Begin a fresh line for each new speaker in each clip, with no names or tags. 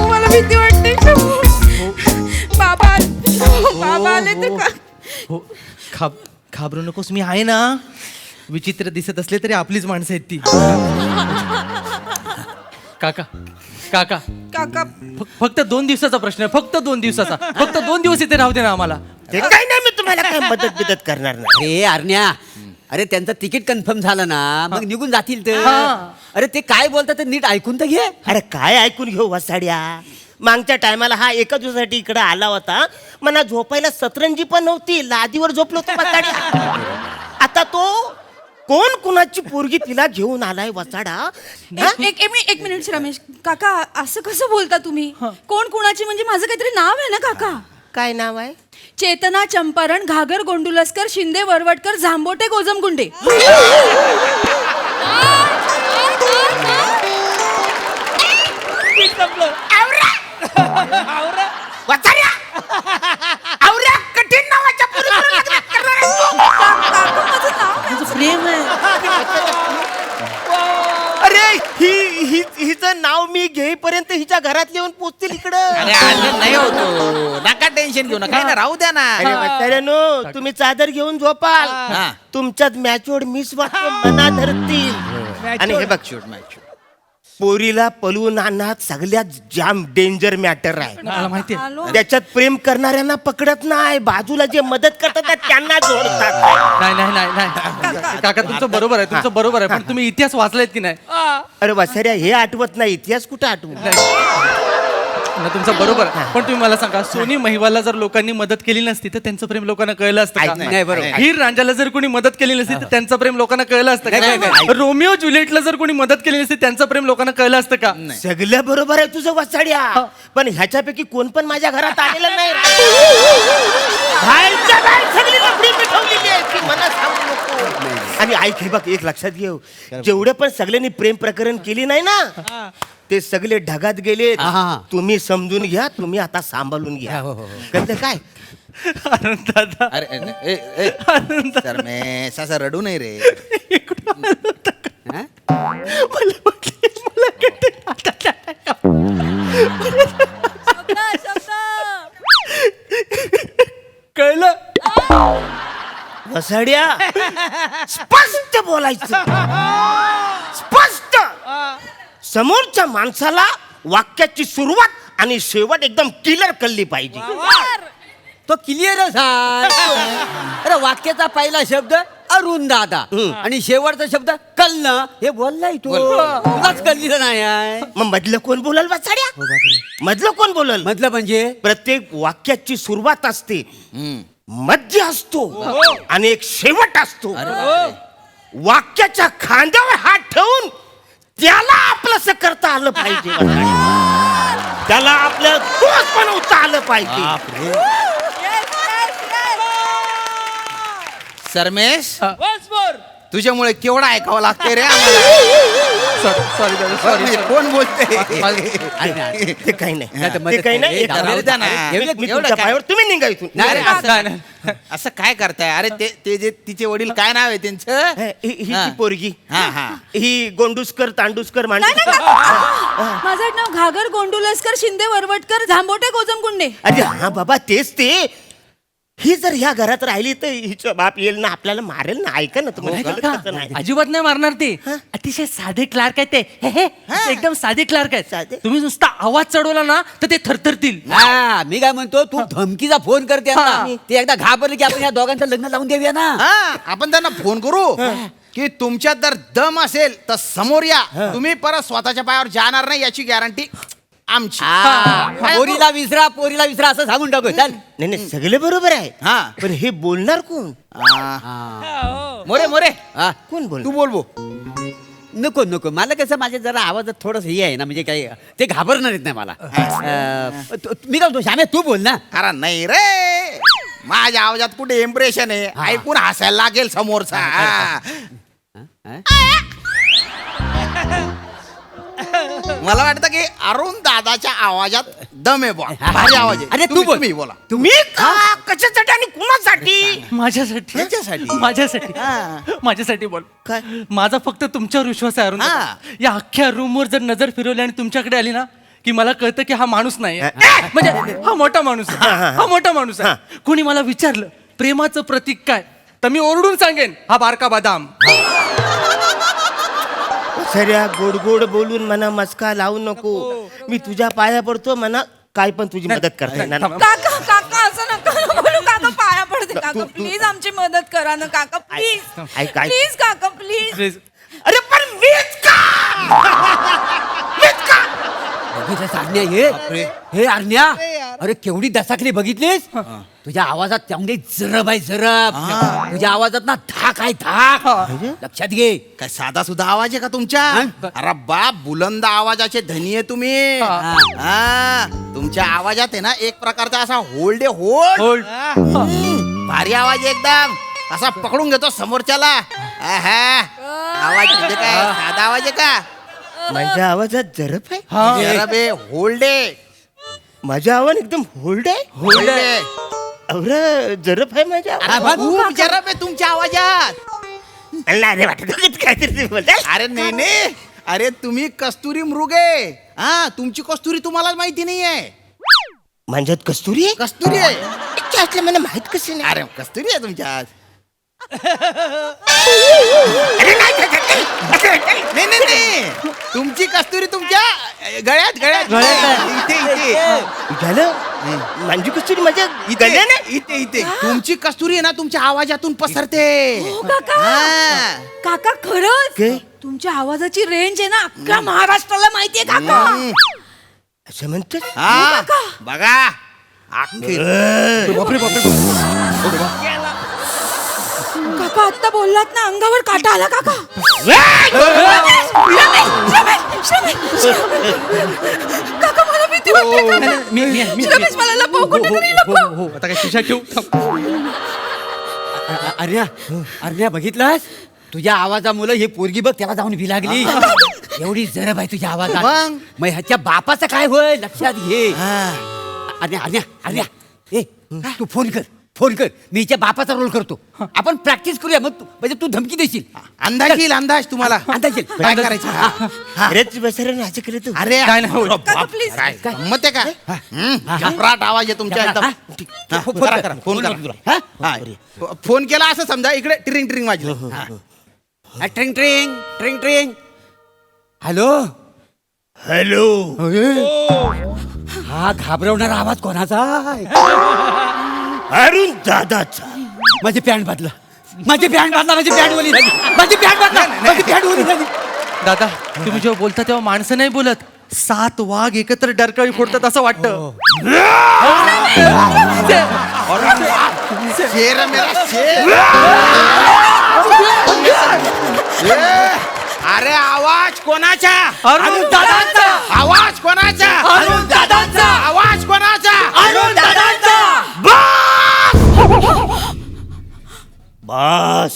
मला भीती वाटते. बाबा बाबा आले तर का?
हो घाबरू नकोस, मी आहे ना. विचित्र दिसत असले तरी आपलीच माणसं आहेत ती. काका काका
काका
फक्त 2 दिवसाचा प्रश्न आहे, फक्त 2 दिवसाचा. फक्त 2 दिवस इथे राहू दे ना आम्हाला.
ते काही नाही, मी तुम्हाला काय मदत करणार नाही.
अरे अरण्या, अरे त्यांचं तिकीट कन्फर्म झालं ना, मग निघून जातील ते. अरे ते काय बोलतात ते नीट ऐकून तर घे.
अरे काय ऐकून घेऊ वसाड्या. मागच्या टायमाला हा एका दिवसासाठी इकडे आला होता. मला झोपायला सतरंजी पण नव्हती, लादीवर झोपलो होतो वसाड्या. आता तो कोण कुणाची पोरगी तिला घेऊन आलाय वसाडा.
एक मिनिट रमेश काका, असं कसं बोलता तुम्ही? कोण कुणाची म्हणजे माझं काहीतरी नाव आहे ना काका.
काय नाव आहे?
चेतना चंपारण घागर गोंडुलस्कर शिंदे वरवटकर झांबोटे गोजमगुंडे.
वसाड्या आवऱ्या कठीण नावाच्या पोरीबरोबर लग्न करणार आहेस तू?
प्रेम आहे.
अरे हिचं नाव मी घेईपर्यंत हिच्या घरात येऊन पोचतील इकडं.
अरे आलं नाही होतो, नका टेन्शन घेऊ नका ना, राहू द्या ना.
अरे म्हाताऱ्यानो, तुम्ही चादर घेऊन झोपाल.
हा.
तुमच्यात मॅचोड मिस वाटतो मना धरतील. आणि हे बघ,
शूट मॅच.
पोरीला पळवून आणण्यात सगळ्यात जाम डेंजर मॅटर आहे.
मला माहितीये.
त्याच्यात प्रेम करणाऱ्यांना पकडत नाही, बाजूला जे मदत करतात ना, त्यांना जोडतात.
नाही नाही नाही नाही काका, तुमचं बरोबर आहे, तुमचं बरोबर आहे. पण तुम्ही इतिहास वाचलायत की नाही?
अरे वसाऱ्या, हे आठवत नाही, इतिहास कुठं आठवत?
ना, तुमचं बरोबर आहे. पण तुम्ही मला सांगा, सोनी महिवालला जर लोकांनी मदत केली नसती तर त्यांचं प्रेम लोकांना कळलं असतं का?
नाही, बरोबर.
हीर रांझाला जर कोणी मदत केली नसती तर त्यांचं प्रेम लोकांना कळलं असतं का? रोमिओ ज्युलिएटला जर कोणी मदत केली नसती त्यांचं प्रेम लोकांना कळलं असतं का?
सगळं बरोबर आहे तुझं वसाड्या, पण ह्याच्यापैकी कोण पण माझ्या घरात आलेलं नाही. बाहेरच्या बाहेर सगळी लफडी मिटवलेली आहे, ती मला सांगू नको. आणि ऐक, हे बघ, एक लक्षात घेऊ, जेवढे पण सगळ्यांनी प्रेम प्रकरण केली नाही ना, ते सगळे ढगात गेले. तुम्ही समजून घ्या, तुम्ही आता सांभाळून घ्या. कळतं काय?
दादा,
अरे रमेश, असं रडू नाही रे.
कळलं?
वसाड्या, स्पष्ट बोलायचं, स्पष्ट. समोरच्या माणसाला वाक्याची सुरुवात आणि शेवट एकदम क्लिअर कळली पाहिजे.
तो क्लिअरच आहे. अरे वाक्याचा पहिला शब्द अरुण दादा आणि शेवटचा शब्द कळणं, हे बोललाय तू. तुलाच कळलेलं नाही आहे.
मग मधलं कोण बोलल वसाड्या? मधलं कोण बोलल?
म्हटलं म्हणजे
प्रत्येक वाक्याची सुरुवात असते, मध्य असतो आणि एक शेवट असतो. वाक्याच्या खांद्यावर हात ठेवून त्याला आपलंसं करता आलं पाहिजे. त्याला आपलं दोस्त बनवता आलं पाहिजे.
सरमेश, तुझ्यामुळे केवढा ऐकावं लागतंय रे आम्हाला.
सॉरी दादा, सॉरी.
कोण बोलते?
ते काही नाही, ते काही नाही.
ए, जाऊ द्या ना.
मी तुमच्या पायावर, तुम्ही निघा इथून.
नाही,
नाही, नाही.
असं काय करताय? अरे ते जे तिचे वडील, काय नाव आहे त्यांचं?
ही
हा.
ती पोरगी,
हा.
ही गोंडुसकर तांडुसकर
नाही,
मांडू.
माझं नाव घागर गोंडुलस्कर शिंदे वरवटकर झांबोटे गोजमगुंडे.
अरे हा बाबा, तेच ते. ही जर ह्या घरात राहिली तर हिचं बाप येईल ना, आपल्याला मारेल ना. ऐका ना तुम्ही, नाही.
अजिबात नाही मारणार ते. अतिशय साधे क्लार्क आहेत ते. हे, एकदम साधे क्लार्क आहेत.
साधे?
तुम्ही नुसता आवाज चढवला ना तर ते थरथरतील.
हा, मी काय म्हणतो, तू धमकीचा फोन करते ना, ते एकदा घाबरले की आपण या दोघांचं लग्न लावून देऊया ना.
हा, आपण त्यांना फोन करू की तुमच्यात जर दम असेल तर समोर या. तुम्ही परत स्वतःच्या पायावर जाणार नाही याची गॅरंटी आमची.
पोरीला विसरा असं सांगून टाकू. चल.
नाही नाही, सगळे बरोबर आहे.
हा.
पण हे बोलणार कोण?
मोरे
हा.
कोण बोल?
तू बोल.
नको मला कसं, माझ्या जरा आवाजात थोडस हे आहे ना, म्हणजे काही ते घाबरणार आहेत नाही मला. मी काय म्हणतो, श्याम्या तू बोल ना.
अरे नाही रे, माझ्या आवाजात कुठे इम्प्रेशन आहे? ऐकून हसायला लागेल समोरचा. मला वाटतं की अरुण दादाच्या आवाजात दम आहे बुवा. भारी आवाज आहे.
अरे तू
तुम्ही-
बोल.
तुम्ही बोला.
तुम्ही का कशासाठी आणि कुणासाठी
माझ्यासाठी
त्याच्यासाठी.
माझ्यासाठी बोल
काय?
माझा फक्त तुमच्यावर विश्वास आहे अरुण
हा.
दादा. या अख्ख्या रूमवर जर नजर फिरवली आणि तुमच्याकडे आली ना की मला कळतं की हा माणूस नाही म्हणजे हा मोठा माणूस आहे. हा मोठा माणूस आहे. कोणी मला विचारलं प्रेमाचं प्रतीक काय तर मी ओरडून सांगेन हा बारका बदाम.
सऱ्या गोड गोड बोलून म्हणा मस्का लावू नको. मी तुझ्या पाया पडतो म्हणा काय पण तुझी मदत करता येणार नाही.
काका काका असं नका ना बोलू काका पाया पडते काका प्लीज आमची मदत करा ना काका प्लीज
ऐक, ऐक.
प्लीज काका प्लीज
Please.
अरे पण मीच का मीच का
बघितलंस आज्ञा हे आज्ञा अरे केवढी दसाकली बघितलीस तुझ्या आवाजात त्यामध्ये जरब आहे जरब तुझ्या आवाजात ना धाक आहे धाक लक्षात घे
काय साधा सुद्धा आवाज आहे का तुमच्या अरे बाप बुलंद आवाजाचे धनी आहे तुम्ही. हा. तुमच्या आवाजात आहे ना एक प्रकारचा असा होल्ड आहे होल्ड.
Hold.
भारी आवाज आहे एकदम असा पकडून घेतो समोरच्याला. आहा. आवाज म्हणजे काय साधा आवाज आहे का?
माझ्या आवाजात जरब आहे
जरा बे होल्ड आहे.
माझा आवाज एकदम होल्ड आहे
होल्ड आहे.
अरे जरब आहे माझ्या
अरे खूप जरा बे तुमच्या आवाजात.
अरे वाटत काहीतरी बोलताय.
अरे नाही नाही अरे तुम्ही कस्तुरी मृग आहे. हा तुमची कस्तुरी तुम्हाला माहिती नाहीये.
माझ्यात कस्तुरी आहे
कस्तुरी आहे.
इतक्या असल्या मला माहित कसे नाही
अरे कस्तुरी आहे तुमच्यात. नाही नाही नाही तुमची कस्तुरी तुमच्या गळ्यात गळ्यात इथे इथे
झालं माझी कस्तुरी माझ्या गळ्याने
इथे इथे तुमची कस्तुरी आहे ना तुमच्या आवाजातून पसरते.
हो काका
हा.
काका खरंच
काय?
तुमच्या आवाजाची रेंज आहे ना अख्ख्या महाराष्ट्राला माहितीये काका
असं म्हणतात
हा बघा अख्खी
काका आता बोललात ना अंगावर काटा आला काका काका मला भीती वाटते काका. श्रमेश, मला लपव कुठेतरी लपव.
हो आता काय खिशात ठेवू.
अरे बघितलास तुझ्या आवाजामुळे ही पोरगी बघ त्याला जाऊन भी लागली एवढी जरब आहे तुझ्या आवाजात
मग?
मग ह्याच्या बापाचं काय होय लक्षात घे
हा.
अरे ए तू फोन कर मी हिच्या बापाचा रोल करतो आपण प्रॅक्टिस करूया मग म्हणजे तू धमकी देशील
अंदाज येईल अंदाज तुम्हाला
अंदाज येईल.
काय करायचं हा.
अरेच बसरे असं केलं तू
अरे
काय नाही होत.
काका प्लीज
काय गंमत आहे का? जबराट आवाज आहे तुमच्या एकदम. हा, करा, करा, फोन करा. हा, फोन केला असं समजा इकडे ट्रिंग ट्रिंग वाजलं. हा.
ट्रिंग ट्रिंग ट्रिंग ट्रिंग हॅलो
हॅलो
हा घाबरवणारा आवाज कोणाचा आहे?
अरुण दादाचा
माझी पॅन्ट बांधला माझी पॅन्ट ओली झाली
दादा तुम्ही जेव्हा बोलता तेव्हा माणसं नाही बोलत 7 वाघ एकत्र डरकाळी फोडतात असं वाटतं.
शेर मेरा शेर. अरे आवाज कोणाचा?
अरुण दादांचा.
आवाज कोणाचा?
अरुण दादांचा.
आवाज कोणाचा?
अरुण दादांचा.
बस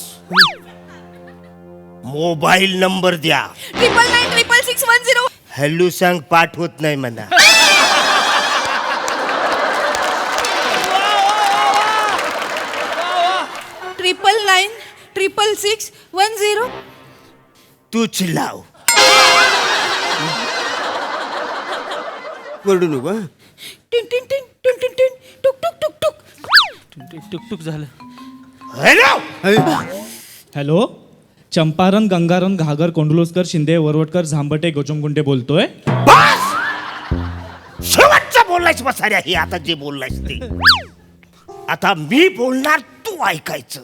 मोबाईल नंबर द्या
9996610.
हॅलो सांग पाठ होत नाही म्हणा
ट्रिपल 9996610.
तूच लाव
ओरडू नको हं?
टिन टिन टिन टिन टिन टिन टुक टुक टुक टुक.
टुकटुक झालं.
हॅलो
हॅलो चंपारण गंगारण घागर कोंडलोसकर शिंदे वरवटकर झांबटे गोचमगुंडे बोलतोय.
बस शेवटचं बोललायस बसाऱ्या हे आता जे बोललायस ते आता मी बोलणार तू ऐकायचं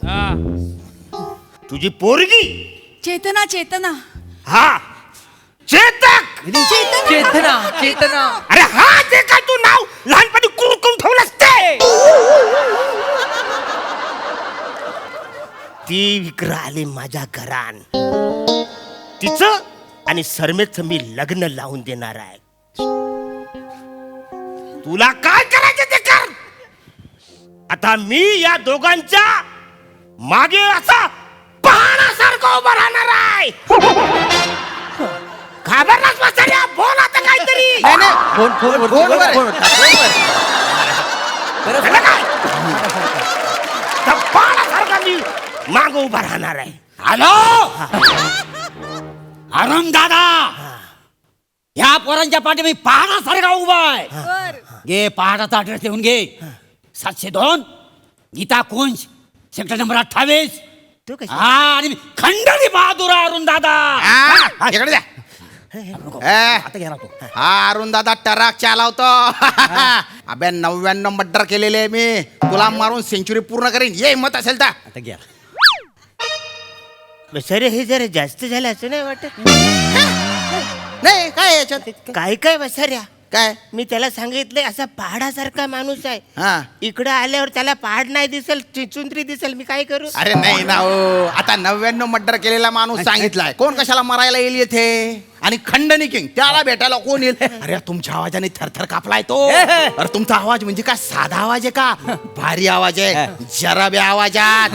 तुझी पोरगी
चेतना चेतना
हा चेतक
चेतना चेतना.
अरे हा ते काय तू नाव लहानपणी कुरकून ठेवलंस ते ती विक्र आली माझ्या घरान तिचं आणि सरमेचं मी लग्न लावून देणार आहे तुला काय करायचं ते कर आता मी या दोघांच्या मागे असा पाहण्यासारखं उभं राहणार आहे घाबरलाच बसाऱ्या बोल आता
नाही नाही
फोनवर-
फोनवर
फोनवर.
त्या बाळासारखा मी माग उभा राहणार आहे.
हॅलो अरुण दादा, ह्या पोरांच्या पाठी मी पहाडासारखा उभा आहे. घे पहाडाचा ऍड्रेस लिहून घे. 702 गीता कुंज, सेक्टर नंबर 28.
तू कशी
हा, आणि मी खंडणी बहादूर अरुण दादा.
हा, इकडे द्या.
आता घ्या ना तो.
हा अरुण दादा टराक चालवतो. अबे 99 मर्डर केलेले आहे मी. तुला मारून सेंचुरी पूर्ण करीन. ये हिंमत असेल तर.
आता घ्या.
बसारे हे जरा जास्त झालं असं नाही वाटत?
नाही काय आहे याच्यात
काय काय बसाऱ्या,
काय
मी त्याला सांगितलंय असा पहाडासारखा माणूस आहे.
हा
इकडे आल्यावर त्याला पहाड नाही दिसेल, चुंचुंद्री दिसेल. मी काय करू?
अरे नाही ना हो. आता 99 मर्डर केलेला माणूस सांगितलाय. कोण कशाला मरायला येईल येथे? आणि खंडणी किंग त्याला भेटायला कोण येईल? अरे तुमच्या आवाजाने थरथर कापलाय तो. अरे तुमचा आवाज म्हणजे काय साधा आवाज आहे का? भारी आवाज आहे. जरा बे आवाजात.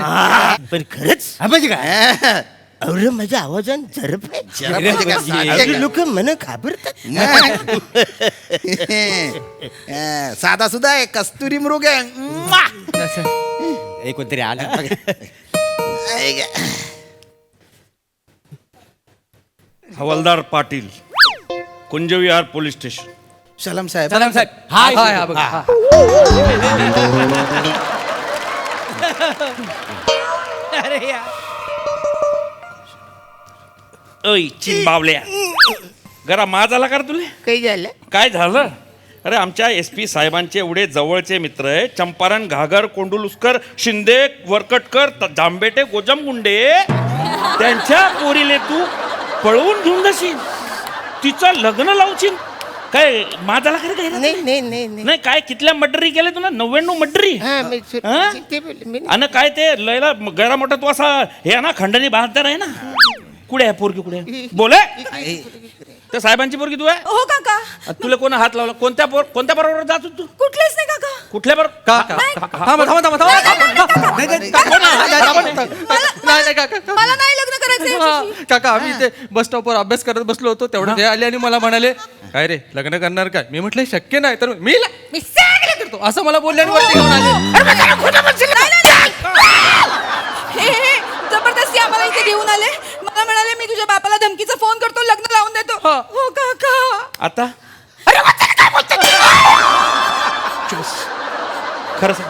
पण खरंच
हा, म्हणजे काय
अरे माझ्या आवाजान झरप आहे.
जरा म्हणजे काय साधा आहे का?
लोक मन घाबरतात.
साधा सुद्धा आहे. कस्तुरी मृग आहे. म्वा!
एक कोणतरी आलं.
हवालदार पाटील, कुंजविहार पोलीस स्टेशन.
सलाम साहेब.
सलाम साहेब.
हाय.
हाय, हा बघा, हा.
ऐ चिंबावल्या, जरा माज आला का रे तुले?
काही झालं?
काय झालं? अरे आमच्या SP साहेबांचे एवढे जवळचे मित्र आहे, चंपारण, घागर, कोंडुलुस्कर, शिंदे, वरकटकर, जांबेटे, गोजमगुंडे, त्यांच्या पोरीले तू पळवून घेऊन जाशील, तिचं लग्न लावशील. काय माज आला का रे? काय
नाही नाही नाही नाही.
नाही काय कितल्या मर्डरी केले तुला? 99 मर्डरी.
हा,
हा?
ते बोलले मी.
आणि काय ते लयला गैरा मोठा तू असा हे आहे ना, खंडणी बहादर आहे ना. कुठे आहे पोरगी? कुठे आहे? बोले त्या साहेबांची पोरगी तू आहे?
हो काका,
तुला कोण हात लावला? कोणत्या बरोबर जात होती तू?
कुठलेच नाही काका.
कुठल्या बरोबर?
थांबा, थांबा, थांबा, थांबा. नाही, नाही, काका.
मला नाही लग्न करायचं
हा, काका आम्ही ते बस स्टॉपवर अभ्यास करत बसलो होतो, तेवढं ते आले आणि मला म्हणाले, काय रे लग्न करणार काय? मी म्हटलं शक्य नाही. तर मी सगळं करतो असं मला बोलले आणि वरती घेऊन आले.
हे जबरदस्ती आम्हाला इथे घेऊन आले. मला म्हणाले मी तुझ्या बापाला धमकीचा फोन करतो, लग्न लावून देतो.
हा.
हो काका.
आता खरं सांग.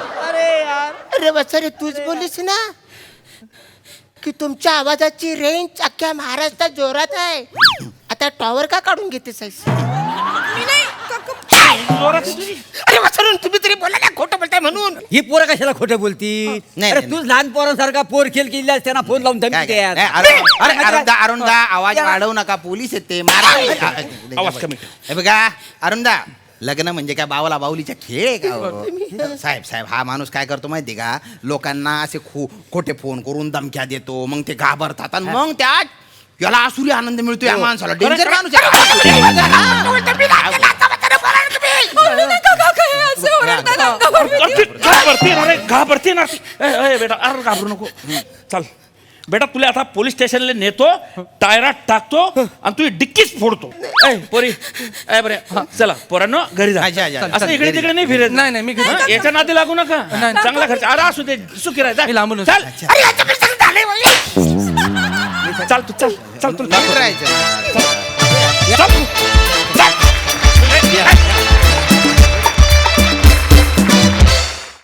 अरे बसारे तूच बोललीस ना की तुमच्या आवाजाची रेंज अख्ख्या महाराष्ट्रात जोरात आहे. आता टॉवर का काढून घेतेस?
मी नाही काका.
अरे बसारून तुम्ही तरी बोला ना, खोटं बोलताय म्हणून.
ही पोरं कशाला खोटं बोलती?
नाही,
अरे
नाही.
तू लहान पोरांसारखा पोर खेळ केली त्यांना फोन लावून
काय,
धमकी
काय?
द्या.
अरे अरुणदा आवाज वाढवू नका. पोलीस येते मारा.
आवाज कमी कर.
हे बघा अरुणदा, लग्न म्हणजे काय बावला बावलीचा खेळ आहे का हो? साहेब हा माणूस काय करतो माहिती का? लोकांना असे खोटे फोन करून धमक्या देतो, मग ते घाबरतात आणि मग त्यात याला आसुरी आनंद मिळतो. या माणसाला डेंजर माणूस आहे.
बोलू नका काका, हे असं ओरडतात अंगावर भीती.
घाबरते ना ती. ए, बेटा अरे घाबरू नको. चल बेटा, तुला आता पोलीस स्टेशनला नेतो, टायरात टाकतो आणि तू डिक्कीच फोडतो. ए पोरी, ए बरे चला पोरांनो घरी जा.
अच्छा, अच्छा.
असं इकडे तिकडे नाही फिरत.
नाही, नाही, मी घरी-
हा, याच्या नादी लागू नका.
नाही.
चांगला खर्च. अरे असू दे, सुखी राहा.
मी लांबून
चल चल तू चल चल तू
नीट राहायचं.
चल.